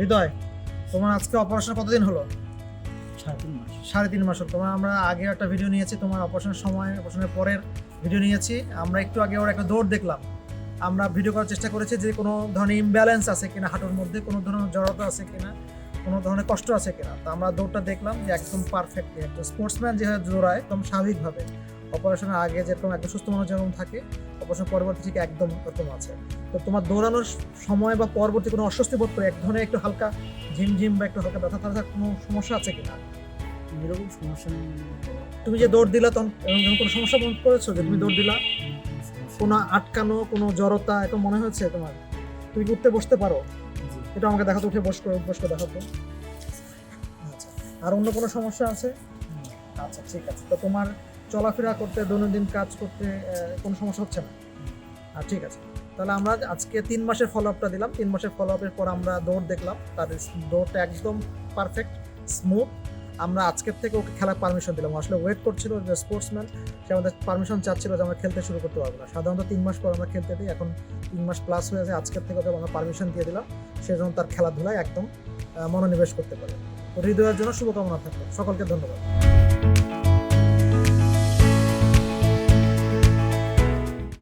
হৃদয়, তোমার আজকে অপারেশন কতদিন হলো? 3.5 মাস। 3.5 মাস হলো। তোমার আমরা আগে একটা ভিডিও নিয়েছি, তোমার অপারেশনের সময়, অপারেশনের পরের ভিডিও নিয়েছি। আমরা একটু আগে ওর একটা দৌড় দেখলাম। আমরা ভিডিও করার চেষ্টা করেছি যে কোনো ধরনের ইমব্যালেন্স আছে কিনা, হাঁটুর মধ্যে কোনো ধরনের জড়তা আছে কিনা, কোনো ধরনের কষ্ট আছে কিনা। তো আমরা দৌড়টা দেখলাম যে একদম পারফেক্টলি, একদম স্পোর্টসম্যান যেভাবে দৌড়ায় একদম স্বাভাবিকভাবে, অপারেশনের আগে যেরকম একদম সুস্থ মানুষ যেরকম থাকে, অপারেশন পরবর্তী থেকে একদম ওরকম আছে। তো তোমার দৌড়ানোর সময় বা পরবর্তী কোনো অস্বস্তি বোধ করে এক ধরনের একটু হালকা ঝিমঝিম বা একটু হালকা ব্যথা থাকা কোনো সমস্যা আছে কিনা? এরকম সমস্যা নেই। তুমি যে দৌড় দিলা তখন এরকম কোনো সমস্যা বোধ করেছো যে তুমি দৌড় দিলা? কোনো সমস্যা কোনো আটকানো, কোনো জড়তা এরকম মনে হয়েছে তোমার? তুমি কি উঠতে বসতে পারো? নেই। জি। এটা আমাকে দেখাতো, উঠে বসে দেখাতো। আচ্ছা, আর অন্য কোনো সমস্যা আছে? আচ্ছা, ঠিক আছে। তো তোমার চলাফেরা করতে, দৈনন্দিন কাজ করতে কোনো সমস্যা হচ্ছে না? ঠিক আছে। তাহলে আমরা আজকে 3 মাসের ফলো আপটা দিলাম। 3 মাসের ফলো আপের পর আমরা দৌড় দেখলাম, তার দৌড়টা একদম পারফেক্ট, স্মুথ। আমরা আজকের থেকে ওকে খেলার পারমিশন দিলাম। ও আসলে ওয়েট করছিল, যে স্পোর্টসম্যান, সে আমাদের পারমিশন চাচ্ছিল যে আমরা খেলতে শুরু করতে পারবো না। সাধারণত 3 মাস পর আমরা খেলতে দিই, এখন 3 মাস প্লাস হয়ে যায়। আজকের থেকে ওকে আমরা পারমিশন দিয়ে দিলাম, সে যেন তার খেলাধুলায় একদম মনোনিবেশ করতে পারে। তো হৃদয়ের জন্য শুভকামনা থাকলো। সকলকে ধন্যবাদ।